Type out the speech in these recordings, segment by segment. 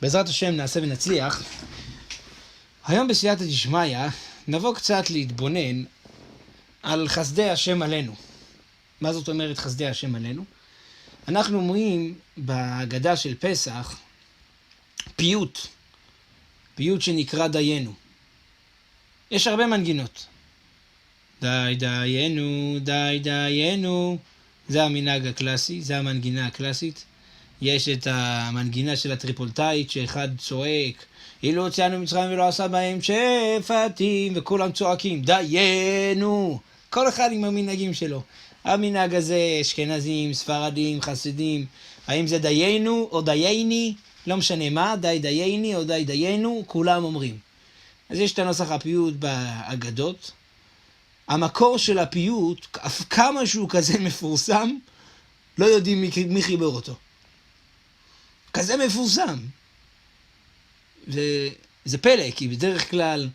בעזרת השם נעשה ונצליח. היום בסייעתא דשמיא נבוא קצת להתבונן על חסדי השם עלינו. מה זאת אומרת חסדי השם עלינו? אנחנו אומרים בהגדה של פסח פיוט שנקרא דיינו. יש הרבה מנגינות. די דיינו, די דיינו, זה המנהג הקלאסי, זה המנגינה הקלאסית. יש את המנגינה של הטריפולטאית שאחד צועק, אילו הוציאנו מצרים ולא עשה בהם שפטים, וכולם צועקים, דיינו. כל אחד עם המנהגים שלו. המנהג הזה, אשכנזים, ספרדים, חסידים, האם זה דיינו או דייני, לא משנה מה, די דייני או די דיינו, כולם אומרים. אז יש את הנוסח הפיוט באגדות. המקור של הפיוט, אף כמה שהוא כזה מפורסם, לא יודעים מי חיבר אותו. כזה מפורסם. זה פלא, כי בדרך כלל,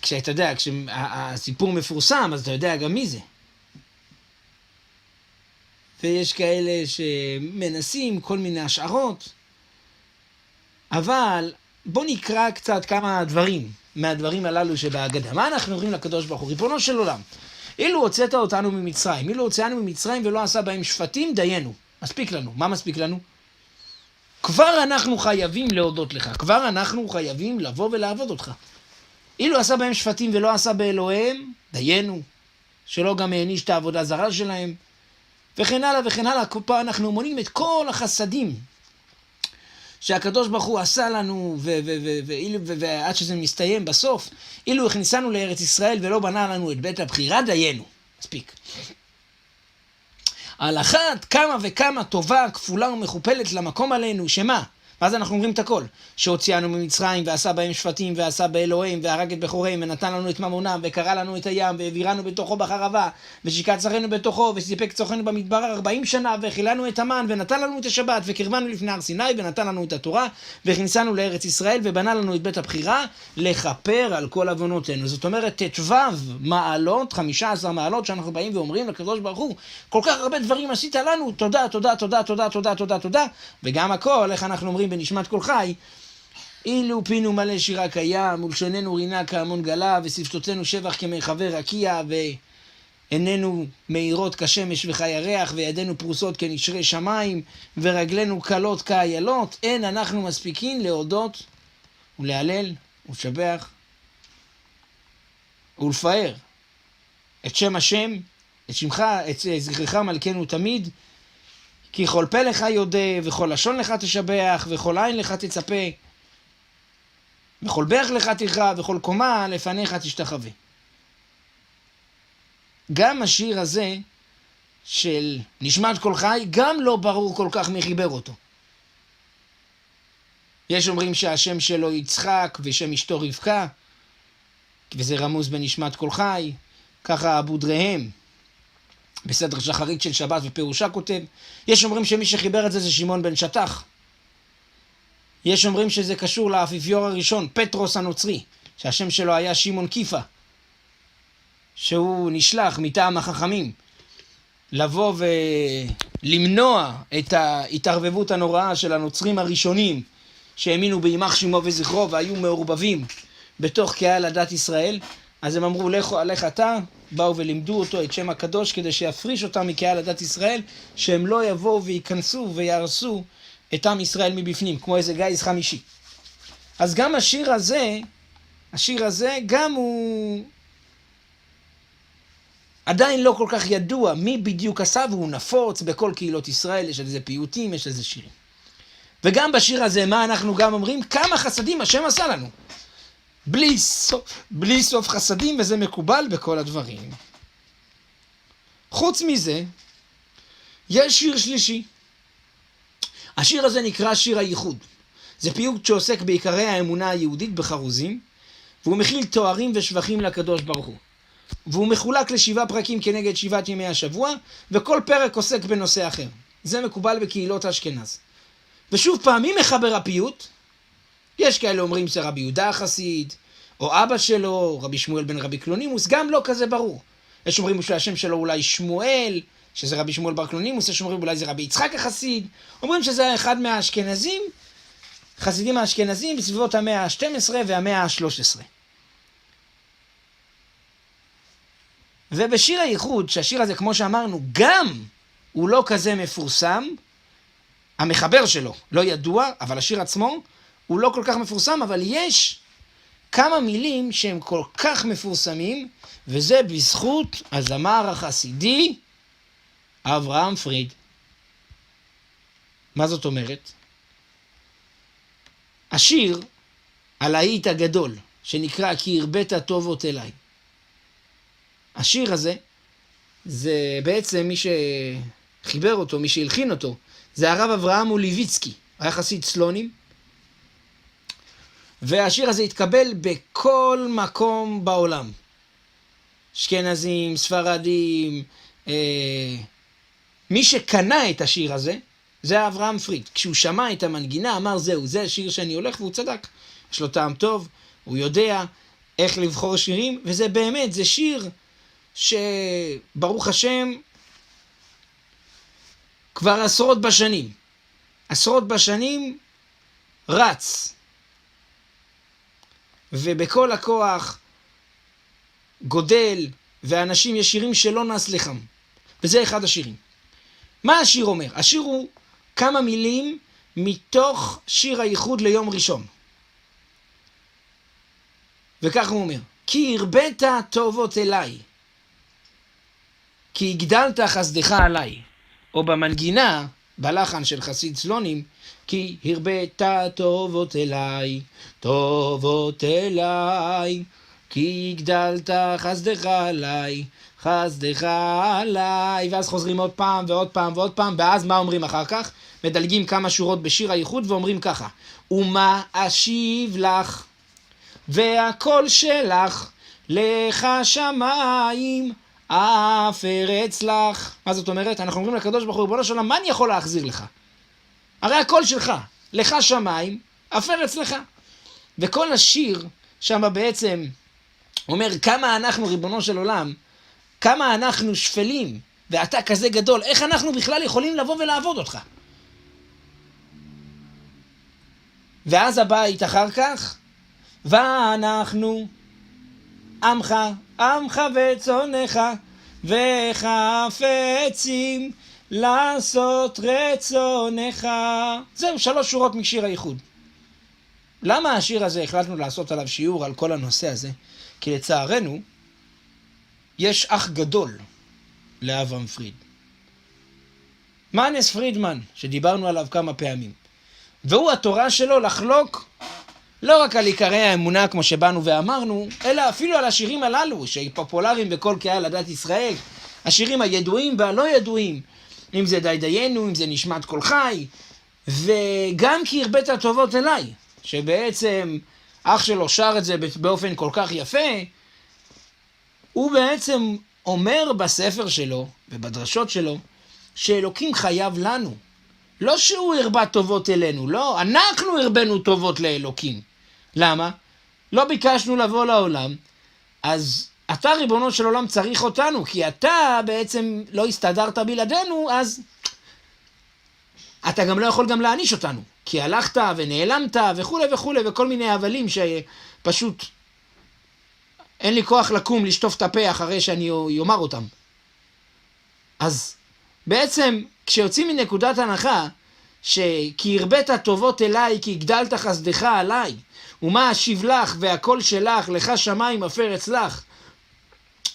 כשאתה יודע, כשהסיפור מפורסם, אז אתה יודע גם מי זה. ויש כאלה שמנסים כל מיני השערות, אבל בוא נקרא קצת כמה דברים מהדברים הללו שבהגדה. מה אנחנו אומרים לקדוש ברוך הוא? ריבונו של עולם, אילו הוצאת אותנו ממצרים, אילו הוצאנו ממצרים ולא עשה בהם שפטים, דיינו. מספיק לנו. מה מספיק לנו? כבר אנחנו חייבים להודות לך, כבר אנחנו חייבים לבוא ולעבוד אותך. אילו עשה בהם שפטים ולא עשה באלוהיהם, דיינו. שלא גם העניש את העבודה זרה שלהם. וכן הלאה וכן הלאה. פה אנחנו מונים את כל החסדים שהקדוש ברוך הוא עשה לנו, ועד שזה מסתיים בסוף, אילו הכניסנו לארץ ישראל ולא בנה לנו את בית הבחירה, דיינו. מספיק. על אחת כמה וכמה טובה כפולה ומכופלת למקום עלינו, שמה? ואז אנחנו אומרים את הכל. שהוציאנו ממצרים ועשה בהם שפטים ועשה באלוהים והרג את בכוריהם ונתן לנו את ממונם וקרא לנו את הים והעבירנו בתוכו בחרבה ושיקע צרינו בתוכו וסיפק צורכנו במדבר 40 שנה והחילנו את המן ונתן לנו את השבת וקרבנו לפני הר סיני ונתן לנו את התורה והכניסנו לארץ ישראל ובנה לנו את בית הבחירה לכפר על כל עוונותינו. זאת אומרת ט"ו מעלות, 15 מעלות שאנחנו באים ואומרים לקדוש ברוך הוא, כל כך הרבה דברים עשית לנו, תודה, תודה, תודה, תודה, תודה, תודה, תודה. וגם הכל, איך אנחנו אומרים בנשמת כל חי, אילו פינו מלא שירה קיים, ולשוננו רינה כהמון גלה, ושפתותינו שבח כמרחבי רקיע, ועינינו מאירות כשמש וכירח, וידינו פרוסות כנשרי שמיים, ורגלינו קלות כאיילות, אין אנחנו מספיקים להודות ולהלל ולשבח ולפאר את שם השם, את שמך, את זכרך מלכנו תמיד, כי כל פה לך יודע, וכל לשון לך תשבח, וכל עין לך תצפה, וכל ברך לך תכרע, וכל קומה לפניך תשתחווה. גם השיר הזה של נשמת כל חי, גם לא ברור כל כך מי חיבר אותו. יש אומרים שהשם שלו יצחק, ושם אשתו רבקה, וזה רמוז בנשמת כל חי, ככה אבו דריהם. בסדר שחרית של שבת ופירושה כותב. יש אומרים שמי שחיבר את זה שמעון בן שטח. יש אומרים שזה קשור לאפיפיור הראשון, פטרוס הנוצרי, שהשם שלו היה שמעון כיפה, שהוא נשלח מטעם החכמים לבוא ולמנוע את ההתערבבות הנוראה של הנוצרים הראשונים שהאמינו בימח שמו וזכרו והיו מעורבבים בתוך קהל הדת ישראל. אז הם אמרו, לך אתה, באו ולימדו אותו את שם הקדוש כדי שיפריש אותם מקהל הדת ישראל, שהם לא יבואו וייכנסו וירסו את עם ישראל מבפנים, כמו איזה גיס חמישי. אז גם השיר הזה גם הוא עדיין לא כל כך ידוע מי בדיוק עשה, והוא נפוץ בכל קהילות ישראל, יש איזה פיוטים, יש איזה שירים. וגם בשיר הזה, מה אנחנו גם אומרים? כמה חסדים השם עשה לנו. בלי סוף חסדים, וזה מקובל בכל הדברים. חוץ מזה, יש שיר שלישי. השיר הזה נקרא שיר הייחוד. זה פיוט שעוסק בעיקרי האמונה היהודית בחרוזים, והוא מכיל תוארים ושבחים לקדוש ברוך הוא. והוא מחולק ל7 פרקים כנגד 7 ימי השבוע, וכל פרק עוסק בנושא אחר. זה מקובל בקהילות אשכנז. ושוב פעם, מי מחבר הפיוט? יש כאלה אומרים שרבי יהודה החסיד, או אבא שלו, רבי שמואל בן רבי קלונימוס, גם לא כזה ברור. יש אומרים שהשם שלו אולי שמואל, שזה רבי שמואל בר קלונימוס, יש אומרים אולי זה רבי יצחק החסיד, אומרים שזה אחד מהאשכנזים, החסידים האשכנזים בסביבות המאה ה-12 והמאה ה-13. ובשיר הייחוד, שהשיר הזה, כמו שאמרנו, גם הוא לא כזה מפורסם, המחבר שלו לא ידוע, אבל השיר עצמו הוא לא כל כך מפורסם, אבל יש כמה מילים שהם כל כך מפורסמים, וזה בזכות הזמר החסידי אברהם פריד. מה זאת אומרת? השיר הלהיט הגדול, שנקרא כי הרבית טובות אליי. השיר הזה, זה בעצם מי שחיבר אותו, מי שהלחין אותו, זה הרב אברהם מוליביצקי, היה חסיד סלונים. והשיר הזה התקבל בכל מקום בעולם. אשכנזים, ספרדים, מי שקנה את השיר הזה, זה אברהם פריד. כשהוא שמע את המנגינה, אמר זהו, זה השיר שאני הולך, והוא צדק. יש לו טעם טוב, הוא יודע איך לבחור שירים, וזה באמת, זה שיר שברוך השם, כבר עשרות בשנים רץ. ובכל הכוח גודל, ואנשים יש שירים שלא נס לחם. וזה אחד השירים. מה השיר אומר? השיר הוא כמה מילים מתוך שיר הייחוד ליום ראשון. וכך הוא אומר, כי הרבית טובות אליי, כי הגדלת חסדך עליי. או במנגינה, בלחן של חסיד סלונים, כי הרבית טובות אליי, טובות אליי, כי הגדלת חסדך עליי, חסדך עליי. ואז חוזרים עוד פעם ועוד פעם ועוד פעם, ואז מה אומרים אחר כך? מדלגים כמה שורות בשיר הייחוד ואומרים ככה, ומה אשיב לך, והקול שלך, לך שמיים, אף ארץ לך. מה זאת אומרת? אנחנו אומרים לקדוש ברוך הוא, ריבונו של עולם, מה אני יכול להחזיר לך? הרי הקול שלך, לך שמיים, אף ארץ לך. וכל השיר שם בעצם אומר כמה אנחנו, ריבונו של עולם, כמה אנחנו שפלים, ואתה כזה גדול, איך אנחנו בכלל יכולים לבוא ולעבוד אותך? ואז הבית אחר כך, ואנחנו עמך, עמך וצונך, וחפצים לעשות רצונך. זהו, 3 שורות משיר הייחוד. למה השיר הזה החלטנו לעשות עליו שיעור על כל הנושא הזה? כי לצערנו, יש אח גדול לאברהם פריד. מנס פרידמן, שדיברנו עליו כמה פעמים. והוא התורה שלו לחלוק לא רק על עיקרי האמונה כמו שבאנו ואמרנו, אלא אפילו על השירים הללו שפופולריים בכל קהל עדת ישראל, השירים הידועים והלא ידועים, אם זה די דיינו, אם זה נשמת כל חי, וגם כי הרבית טובות אליי, שבעצם אח שלו שר את זה באופן כל כך יפה, הוא בעצם אומר בספר שלו ובדרשות שלו, שאלוקים חייב לנו. לא שהוא הרבה טובות אלינו, לא, אנחנו הרבנו טובות לאלוקים. למה? לא ביקשנו לבוא לעולם, אז אתה ריבונו של עולם צריך אותנו, כי אתה בעצם לא הסתדרת בלעדינו, אז אתה גם לא יכול גם להעניש אותנו, כי הלכת ונעלמת וכו' וכו' וכל מיני הבלים שפשוט אין לי כוח לקום לשטוף את הפה אחרי שאני אומר אותם. אז בעצם כשיוצאים מנקודת הנחה שכי הרבית טובות אליי, כי הגדלת חסדך עליי, ומה אשיב לך והקול שלך, לך שמיים אף ארץ לך,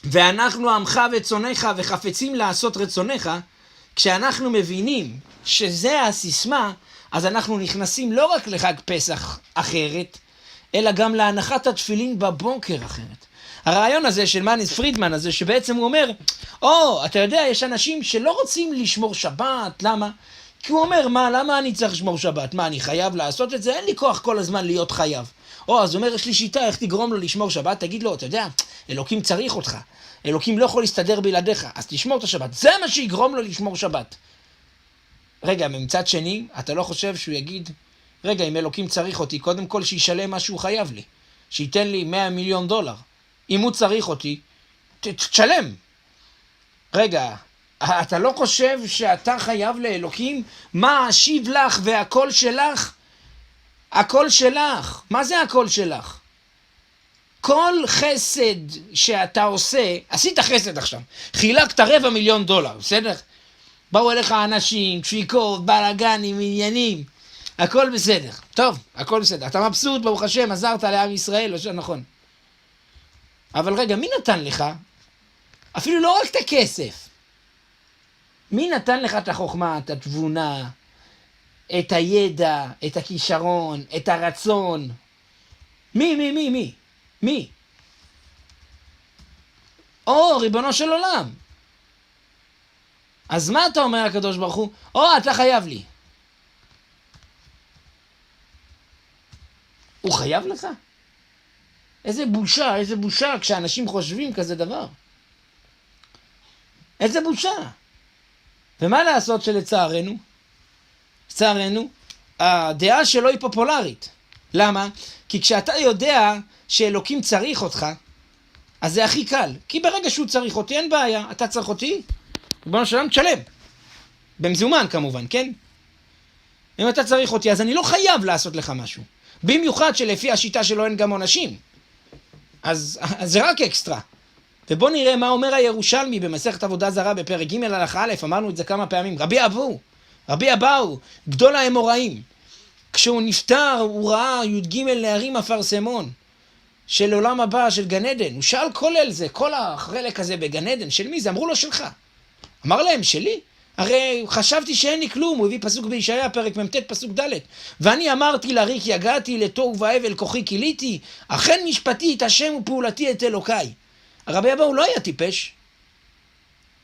ואנחנו עמך וצונך וחפצים לעשות רצונך, כשאנחנו מבינים שזה הסיסמה, אז אנחנו נכנסים לא רק לחג פסח אחרת, אלא גם להנחת התפילין בבוקר אחרת. הרעיון הזה של מנס פרידמן הזה, שבעצם הוא אומר, אתה יודע, יש אנשים שלא רוצים לשמור שבת, למה? כי הוא אומר, למה אני צריך לשמור שבת? מה, אני חייב לעשות את זה? אין לי כוח כל הזמן להיות חייב. אז הוא אומר, יש לי שיטה, איך תגרום לו לשמור שבת? תגיד לו, אתה יודע, אלוקים צריך אותך. אלוקים לא יכול להסתדר בלעדיך, אז תשמור את השבת. זה מה שיגרום לו לשמור שבת. רגע, מצד שני, אתה לא חושב שהוא יגיד, רגע, אם אלוקים צריך אותי, קודם כל שישלם מה שהוא חייב לי. שייתן לי $100 מיליון. אם הוא צריך אותי, תשלם. רגע, אתה לא חושב שאתה חייב לאלוקים? מה אשיב לך והקול שלך? הכל שלך. מה זה הכל שלך? כל חסד שאתה עושה, עשית חסד עכשיו, חילקת $250,000, בסדר? באו אליך אנשים, דפיקות, בלגנים, עניינים, הכל בסדר. טוב, הכל בסדר. אתה מבסוט, ברוך השם, עזרת לעם ישראל, נכון. אבל רגע, מי נתן לך? אפילו לא רק את הכסף. מי נתן לך את החוכמה, את התבונה, את הידע, את הכישרון, את הרצון? מי? ריבונו של עולם. אז מה אתה אומר הקדוש ברוך הוא? אתה חייב לי. הוא חייב לך? איזה בושה כשאנשים חושבים כזה דבר. איזה בושה. ומה לעשות שלצערנו? הדעה שלו היא פופולרית. למה? כי כשאתה יודע שאלוקים צריך אותך, אז זה הכי קל. כי ברגע שהוא צריך אותי, אין בעיה. אתה צריך אותי, ריבונו של עולם, תשלם. במזומן כמובן, כן? אם אתה צריך אותי, אז אני לא חייב לעשות לך משהו. במיוחד שלפי השיטה שלו אין גם עונשים. אז זה רק אקסטרה. ובוא נראה מה אומר הירושלמי במסכת עבודה זרה בפרק ג' הלכה א', אמרנו את זה כמה פעמים. רבי אבאו, גדול האמוראים. כשהוא נפטר, הוא ראה י"ג נערים אפרסמון של עולם הבא, של גן עדן. הוא שאל כל החלק הזה בגן עדן, של מי זה? אמרו לו שלך. אמר להם, שלי? הרי חשבתי שאין לי כלום. הוא הביא פסוק בישעיה, פרק מ"ט, פסוק ד'. ואני אמרתי לריק יגעתי, לתוהו ואבל כוחי כיליתי, אכן משפטי את השם ופעולתי את אלוקיי. הרבי אבאו לא היה טיפש.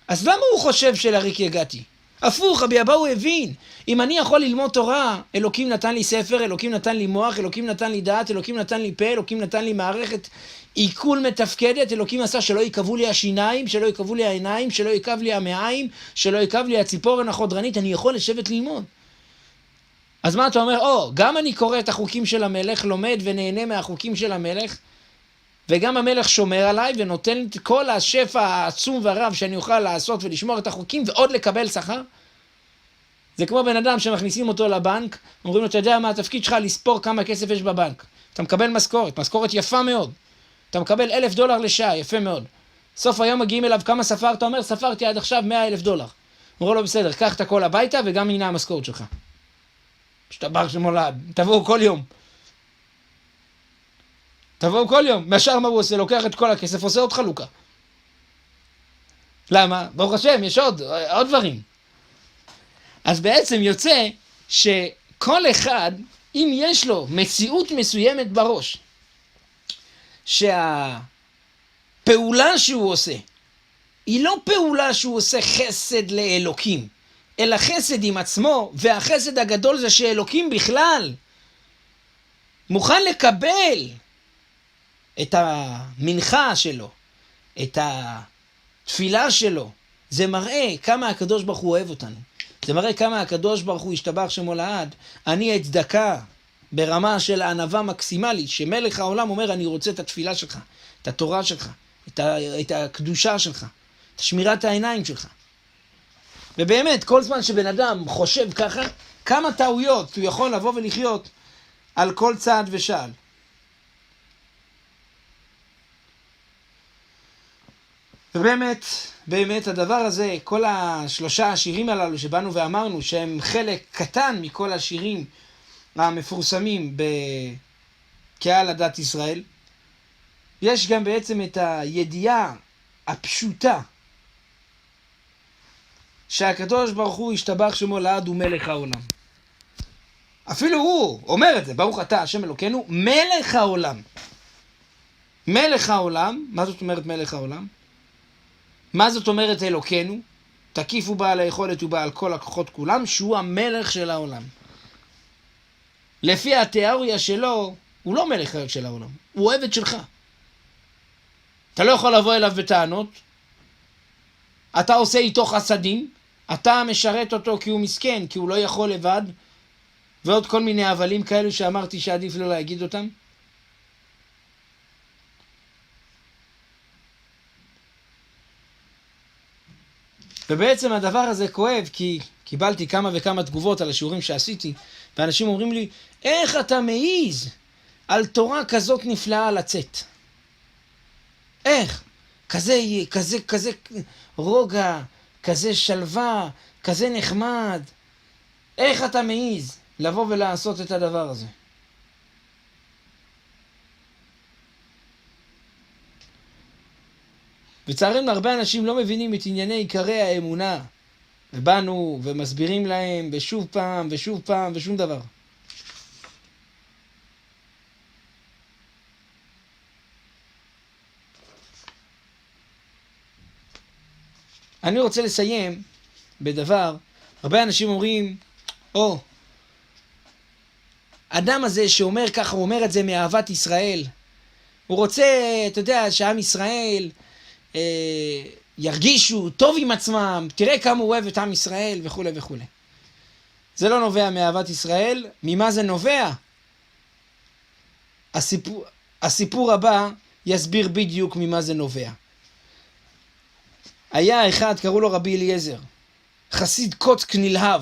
אז למה הוא חושב שלריק יגעתי? הפוך, רבי אבאו הבין. אם אני יכול ללמוד תורה, אלוקים נתן לי ספר, אלוקים נתן לי מוח, אלוקים נתן לי דעת, אלוקים נתן לי פה, אלוקים נתן לי מערכת עיכול מתפקדת, אלוקים עשה שלא יקבו לי השיניים, שלא יקבו לי העיניים, שלא יקב לי המעיים, שלא יקב לי הציפורן החודרנית, אני יכול לשבת ללמוד. אז מה אתה אומר? גם אני קורא את החוקים של המלך, לומד ונהנה מהחוקים של המלך, וגם המלך שומר עליי ונותן את כל השפע העצום והרב שאני אוכל לעשות ולשמור את החוקים ועוד לקבל שכר. זה כמו בן אדם שמכניסים אותו לבנק, אומרים לו, אתה יודע מה התפקיד שלך? לספור כמה כסף יש בבנק. אתה מקבל משכורת יפה מאוד. אתה מקבל $1,000 לשעה, יפה מאוד. סוף היום מגיעים אליו, כמה ספרת? אתה אומר, ספרתי עד עכשיו $100,000. אמרו לו, בסדר, קח את הכל הביתה וגם הנה המשכורת שלך. שתברך שמולד, תבואו כל יום. מהשאר מה הוא עושה? לוקח את כל הכסף, עושה עוד חלוקה. למה? ברוך השם, יש עוד דברים. אז בעצם יוצא שכל אחד, אם יש לו מציאות מסוימת בראש, שהפעולה שהוא עושה, היא לא פעולה שהוא עושה חסד לאלוקים, אלא חסד עם עצמו, והחסד הגדול זה שאלוקים בכלל מוכן לקבל את המנחה שלו, את התפילה שלו. זה מראה כמה הקדוש ברוך הוא אוהב אותנו. זה מראה כמה הקדוש ברוך הוא ישתבח שמו לעד. אני הצדקה ברמה של ענווה מקסימלית, שמלך העולם אומר, אני רוצה את התפילה שלך, את התורה שלך, את הקדושה שלך, את שמירת העיניים שלך. ובאמת, כל זמן שבן אדם חושב ככה, כמה טעויות הוא יכול לבוא ולחיות על כל צעד ושעל. ובאמת הדבר הזה, כל השלושה השירים הללו שבאנו ואמרנו שהם חלק קטן מכל השירים המפורסמים בקהל הדת ישראל, יש גם בעצם את הידיעה הפשוטה שהקדוש ברוך הוא ישתבח שמו לעד הוא מלך העולם. אפילו הוא אומר את זה, ברוך אתה השם אלוקינו, מלך העולם. מלך העולם, מה זאת אומרת מלך העולם? מה זאת אומרת אלוקינו? תקיף הוא בעל היכולת ובעל כל הכוחות כולם, שהוא המלך של העולם. לפי התיאוריה שלו, הוא לא מלך של העולם, הוא עבד שלך. אתה לא יכול לבוא אליו בטענות, אתה עושה איתו חסדים, אתה משרת אותו כי הוא מסכן, כי הוא לא יכול לבד, ועוד כל מיני הבלים כאלו שאמרתי שעדיף לא להגיד אותם. ובעצם הדבר הזה כואב, כי קיבלתי כמה וכמה תגובות על השיעורים שעשיתי, ואנשים אומרים לי, איך אתה מעיז על תורה כזאת נפלאה לצאת? איך? כזה רוגע, כזה שלווה, כזה נחמד. איך אתה מעיז לבוא ולעשות את הדבר הזה? וצערנו הרבה אנשים לא מבינים את ענייני עיקרי האמונה, ובאנו ומסבירים להם ושוב פעם ושוב פעם ושום דבר. אני רוצה לסיים בדבר, הרבה אנשים אומרים, אדם הזה שאומר ככה, הוא אומר את זה מאהבת ישראל. הוא רוצה, אתה יודע, שעם ישראל ירגישו טוב עם עצמם, תראה כמה הוא אוהב את עם ישראל וכו' וכו'. זה לא נובע מאהבת ישראל. ממה זה נובע? הסיפור הבא יסביר בדיוק ממה זה נובע. היה אחד, קראו לו רבי אליעזר, חסיד קוצק נלהב,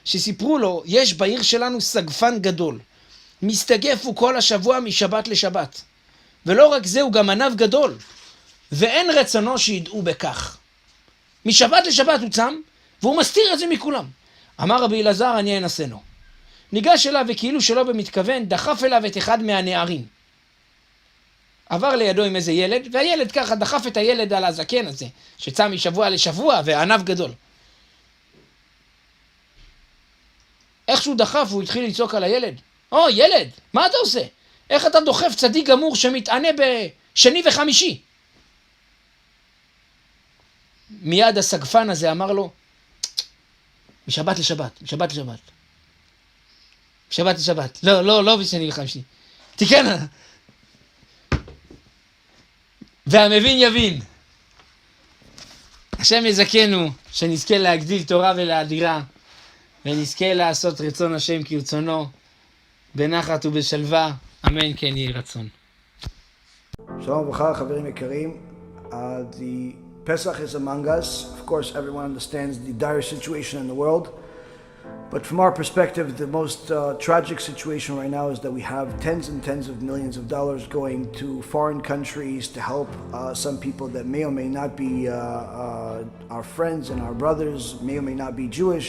שסיפרו לו, יש בעיר שלנו סגפן גדול, מסתגף הוא כל השבוע משבת לשבת. ולא רק זה, הוא גם ענב גדול, ואין רצונו שידעו בכך. משבת לשבת הוא צם, והוא מסתיר את זה מכולם. אמר רבי אלעזר, אני אנסנו. ניגש אליו וכאילו שלא במתכוון, דחף אליו את אחד מהנערים. עבר לידו עם איזה ילד, והילד ככה דחף את הילד על הזקן הזה, שצם משבוע לשבוע, וענב גדול. איך שהוא דחף, הוא התחיל לצעוק על הילד. ילד, מה אתה עושה? איך אתה דוחף צדיק גמור שמתענה בשני וחמישי? מיד הסגפן הזה אמר לו, משבת לשבת, משבת לשבת. משבת לשבת. לא בשני וחמישי. תיקן. והמבין יבין. השם יזכנו שנזכה להגדיל תורה ולהאדירה, ונזכה לעשות רצון השם כרצונו, בנחת ובשלווה, אמן כן יהי רצון. שלום וברכה, חברים יקרים. The Pesach is among us. Of course, everyone understands the dire situation in the world. But from our perspective, the most tragic situation right now is that we have tens and tens of millions of dollars going to foreign countries to help some people that may or may not be our friends and our brothers, may or may not be Jewish,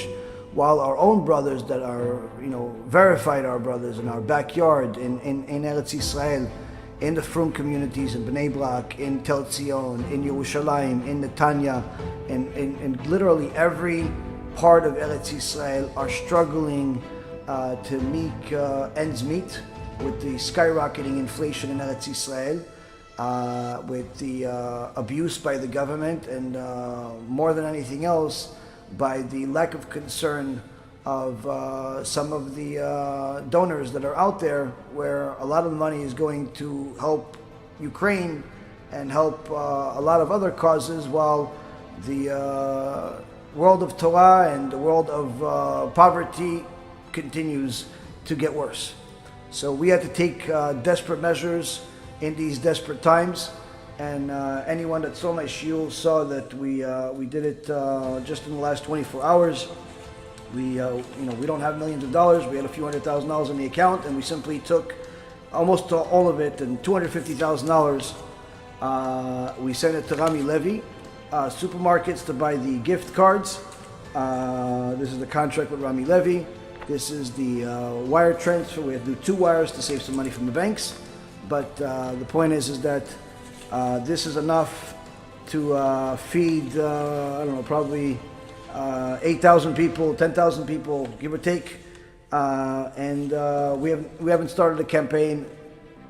while our own brothers that are, verified our brothers in our backyard in Eretz Yisrael, in the Frum communities, in Bnei Brak, in Tel Zion, in Yerushalayim, in Netanya, in literally every part of Eretz Yisrael are struggling to make ends meet with the skyrocketing inflation in Eretz Yisrael, with the abuse by the government, and more than anything else, by the lack of concern of some of the donors that are out there, where a lot of money is going to help Ukraine and help a lot of other causes, while the world of Torah and the world of poverty continues to get worse. So we had to take desperate measures in these desperate times, and anyone that saw my shiur saw that we did it just in the last 24 hours. We don't have millions of dollars. We had a few $100,000 in the account, and we simply took almost all of it, and $250,000. We sent it to Rami Levy supermarkets to buy the gift cards. This is the contract with Rami Levy. This is the wire transfer. We have to do 2 wires to save some money from the banks. But the point is that this is enough to feed, probably 8,000 people, 10,000 people, give or take. And we haven't started a campaign.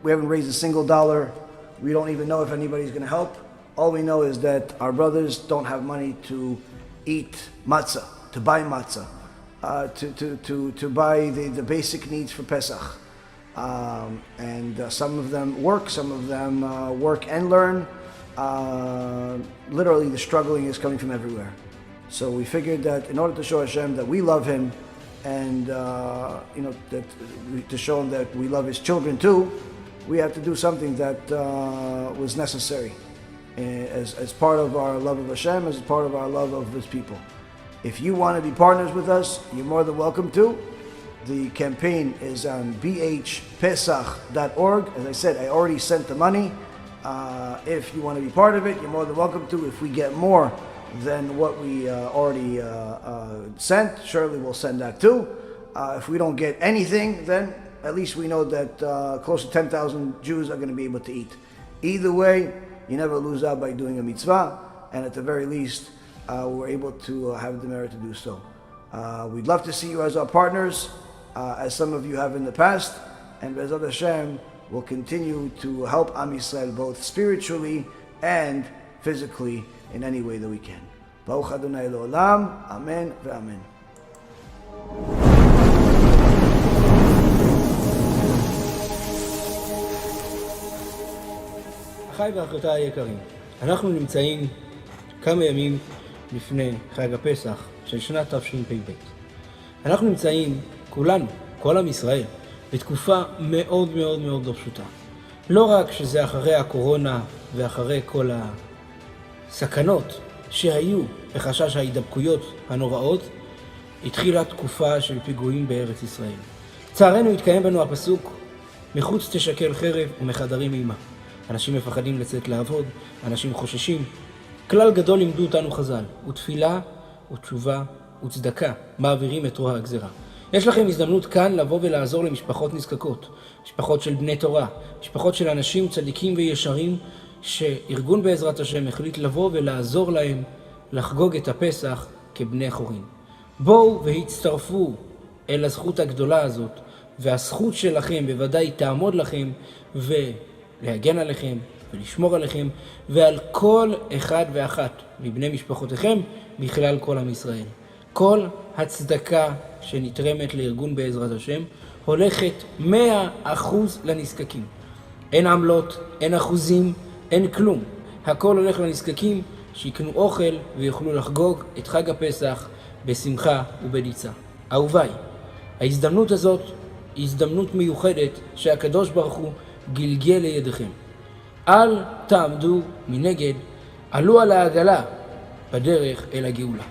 We haven't raised a single dollar. We don't even know if anybody's going to help. All we know is that our brothers don't have money to eat matzah, to buy matzah, to buy the basic needs for Pesach. And some of them work, some of them work and learn. Literally, the struggling is coming from everywhere. So we figured that in order to show Hashem that we love Him, and to show Him that we love His children too, we have to do something that was necessary. As part of our love of Hashem, as part of our love of His people. If you want to be partners with us, you're more than welcome to. The campaign is on bhpesach.org. As I said, I already sent the money. If you want to be part of it, you're more than welcome to. If we get more than what we already sent, surely we'll send that too. If we don't get anything, then at least we know that close to 10,000 Jews are going to be able to eat. Either way, you never lose out by doing a mitzvah, and at the very least, we're able to have the merit to do so. We'd love to see you as our partners, as some of you have in the past, and Be'ezrat Hashem will continue to help Am Yisrael both spiritually and physically in any way that we can. Baruch Adonai Le'olam, Amen ve'Amen. אחיי ואחיותיי היקרים, אנחנו נמצאים כמה ימים לפני חג הפסח של שנת תשפ"ב. אנחנו נמצאים כולנו, כל עם ישראל, בתקופה מאוד מאוד מאוד לא פשוטה. לא רק שזה אחרי הקורונה ואחרי כל הסכנות שהיו בחשש ההידבקויות הנוראות, התחילה תקופה של פיגועים בארץ ישראל. צערנו התקיים בנו הפסוק, מחוץ תשקל חרב ומחדרים אימה. אנשים מפחדים לצאת לעבוד, אנשים חוששים. כלל גדול לימדו אותנו חז"ל, ותפילה ותשובה וצדקה מעבירים את רוע הגזרה. יש לכם הזדמנות כאן לבוא ולעזור למשפחות נזקקות, משפחות של בני תורה, משפחות של אנשים צדיקים וישרים, שארגון בעזרת השם החליט לבוא ולעזור להם לחגוג את הפסח כבני חורין. בואו והצטרפו אל הזכות הגדולה הזאת, והזכות שלכם בוודאי תעמוד לכם ולהגן עליכם ולשמור עליכם ועל כל אחד ואחת מבני משפחותיכם בכלל כל עם ישראל. כל הצדקה שנתרמת לארגון בעזרת השם הולכת 100% לנזקקים. אין עמלות, אין אחוזים, אין כלום. הכל הולך לנזקקים שיקנו אוכל ויוכלו לחגוג את חג הפסח בשמחה ובניצה. אהוביי, ההזדמנות הזאת היא הזדמנות מיוחדת שהקדוש ברוך הוא גלגל לידיכם. אל תעמדו מנגד, עלו על העגלה בדרך אל הגאולה.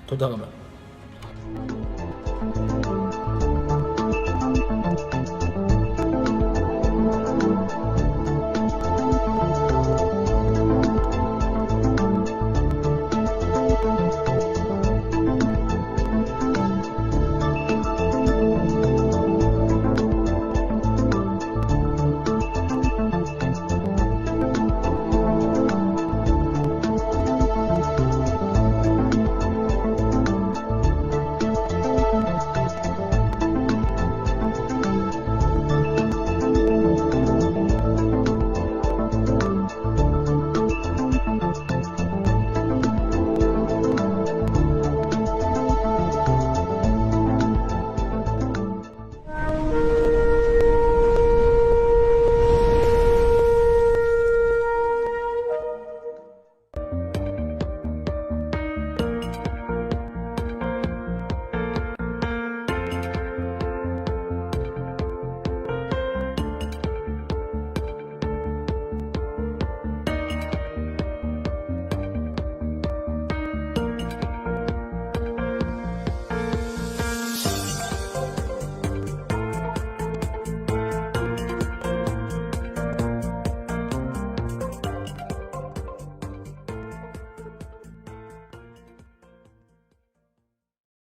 תודה רבה.